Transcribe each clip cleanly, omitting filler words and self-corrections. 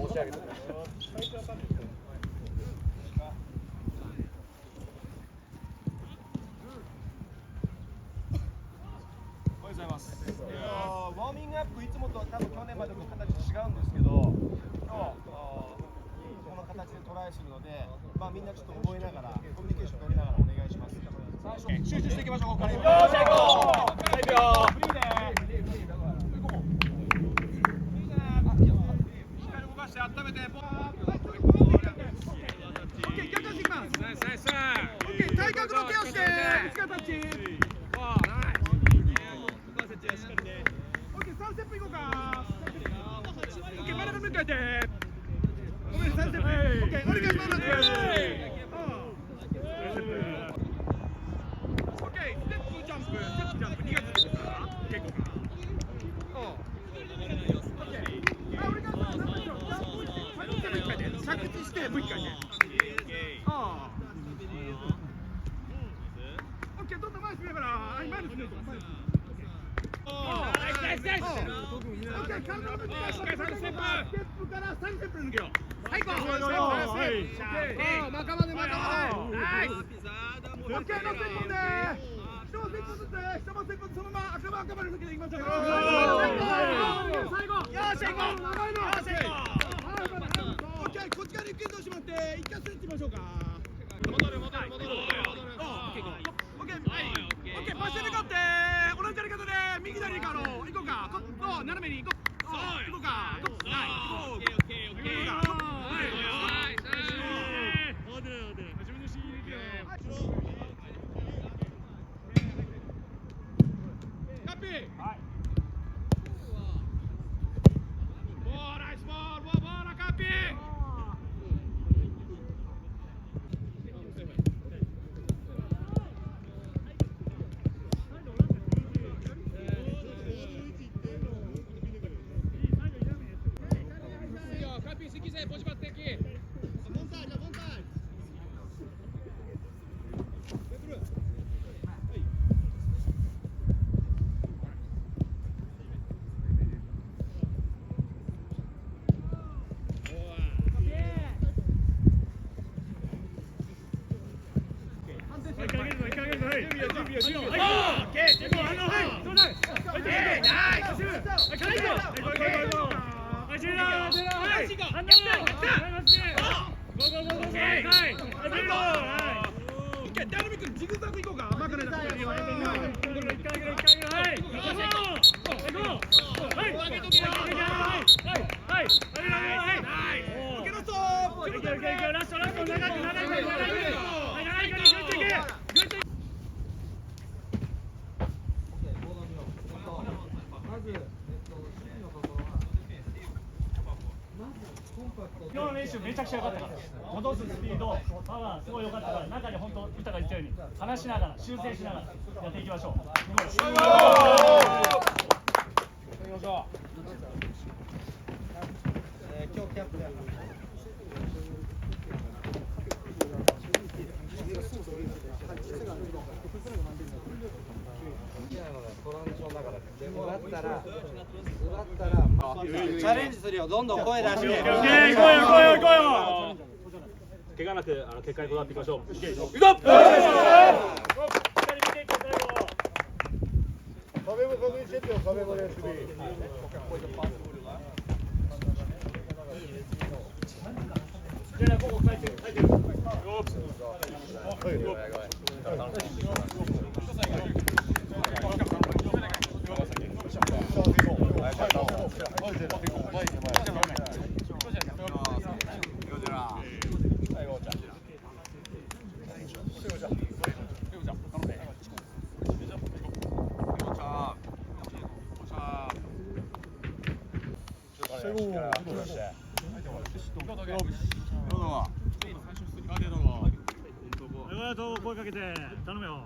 押し上げてくれ。ウォーミングアップいつもと多分去年までの形違うんですけど、今日この形でトライするので、まあみんなちょっと覚えながらコミュニケーション取りながらお願いします。最初集中していきましょう。ここから。よーし、行こう。フリーで。しっかり動かして温めて。オッケー、逆足いきます。オッケー、体格のケアして。内側タッチ。3ステップいこうか。オッケー、真ん中向かえて。ごめん、3ステップ。オッケー、お願いします。オッケー、ステップジャンプ、2月ですか。結構か。オッケー。あ、俺が何でしょう。着地してもう一回ね。オッケー、どんどん前進めばな。前に進める。オッケー、体を抜き出して、ステップから3ステップ抜けよう。はい、こう。仲間で。ナイス。オッケー、のステップで。一もステップずつ、そのまま赤まで抜けていきましょう。最後。よーし、行こう。オッケー、こっちからゆっくりとしまって、一回ストレッチしましょうか。戻る。オッケー、パッションに向かって、同じやり方で右左に行こうか。斜めに行こうか。ジグザグ行こうか。甘くないな。今日の練習めちゃくちゃ良かったから、戻すスピード、パワーすごい良かったから、中に本当豊が言ったように話しながら修正しながらやっていきましょう。今日キャップで。チャレンジするよ。どんどん声出して。行こうよ。怪我なく結果にこだわっていきましょう。壁も確認してってよ。壁も練習で。ここ書いてる。声かけて頼むよ。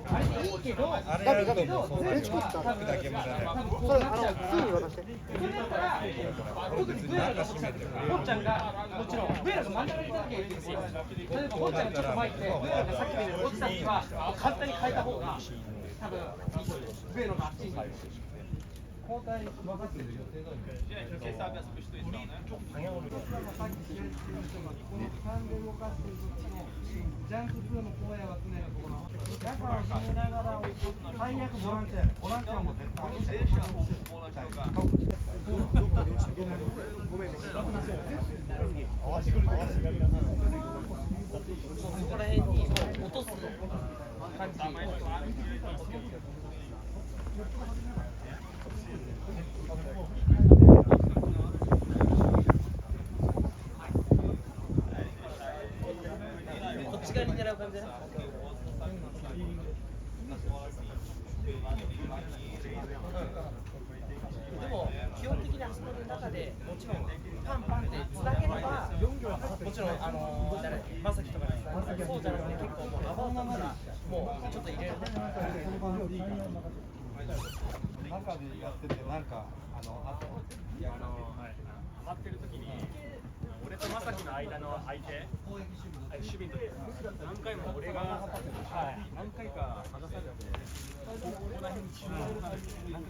あれでいいけど、あれやるともうそうなるよ。書くだけもじゃない。それすぐに渡して。だから特にグエラがこっちゃんがもちろんグエラが真ん中にいた時はいいんですよ。例えばこっちゃんがちょっと前行ってグエラがさっきみたいに落ちた時は簡単に変えた方が多分グエラがあっちにいる。交代分かってる予定通り。ジャンプ2の動かしていると荒野が常にこのだから決めながら最悪ボランティアやね。ボランティアも絶対そこら辺に落とす感じ。こっち側に狙う感じだね。でも基本的にあそこの中でもちろんパンパンってつなげればもちろん誰まさきとかにそうじゃなくて結構もうアバウトならもうちょっと入れる。中でやっててなんかあと余ってる時に俺と正樹の間の相手守備の時何回も俺が何回か離されてここら辺に中央なんか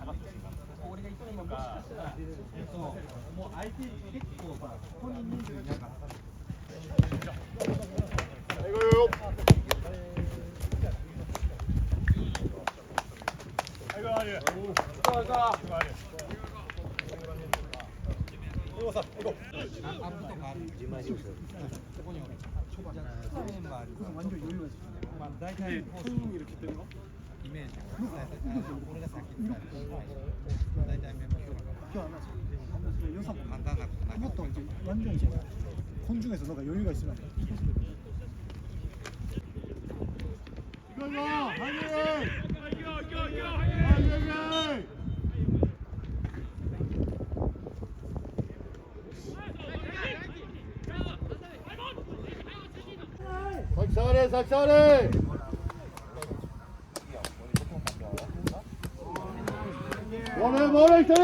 下がってる俺が言っていいのかもう相手結構さここに人数いなかった。大体イメージ俺がさっき言った大体メモ予算も簡単なこともっと완전 이제 공중에서 너가 여유가 있으면 이거 화이팅! 화이팅! 삭사래! 뭐래 이태리!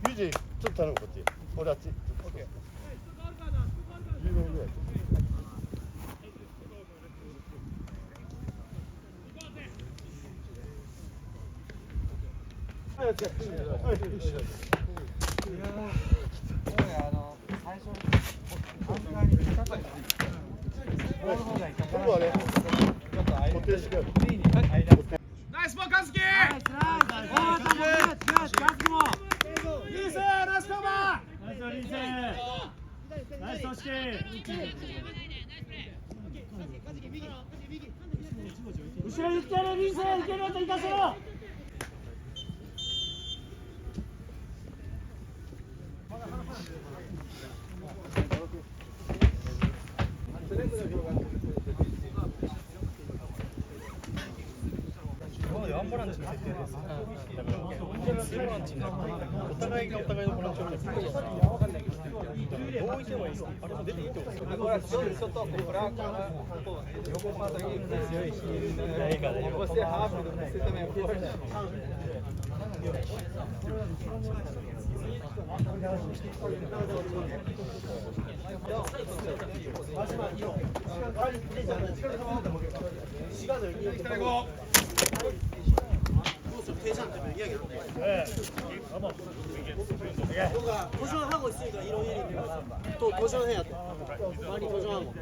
유지 좀 다른 거 같지? 어렸지? 오케이. 유명해. 나이스 볼 가스키!後ろに来てるリーセン受けるといかせろ。ワンボランチの設定です。だからツーボランチになるお互いがお互いのボランチを見てる。どういてもいい。あれも出ていいってことですか。これはちょっとこれは横パートに強いし、そしてハーフの説明を聞いて。도전하고 있으니까 이런 일이 또 도전해야 돼. 많이 도전하고.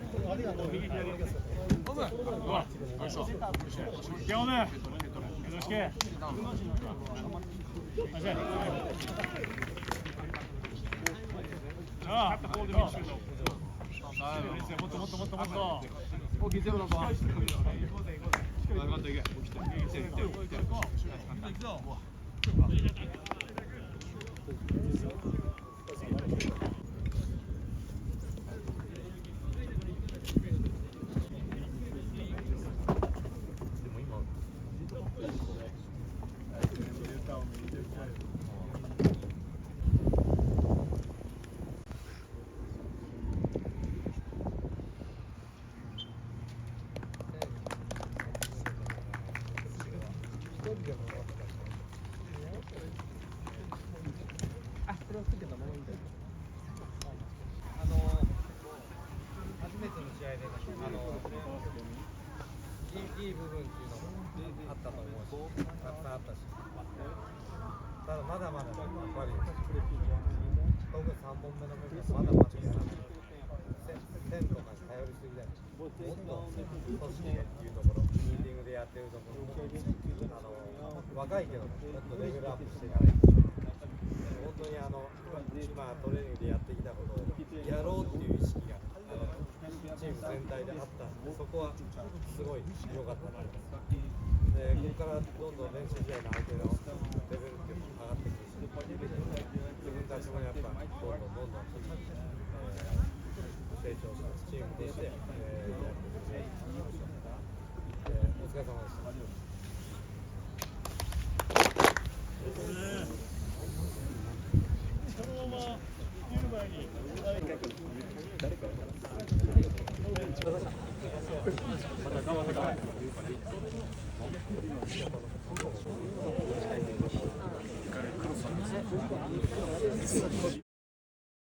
오늘 해줄게. 자,もっと。初めての試合でいい部分っていうのもあったと思うし、たくさんあったし、ただまだまだやっぱり特に3本目の部分はまだまだ線とかに頼りすぎだよ。もっと組織でっていうところ、ミーティングでやってるところ、若いけどもっとレベルアップしていかないと。本当に今トレーニングでやってきたことをやろうっていう意識がチーム全体であったんで、そこはすごい良かったと思います。で、ここからどんどん練習試合の相手のレベルっていうのも上がってくるし、自分たちもやっぱどんどん成長したチームとして、やっていきましょう。お疲れ様でした。そのまま言う前に誰かクロス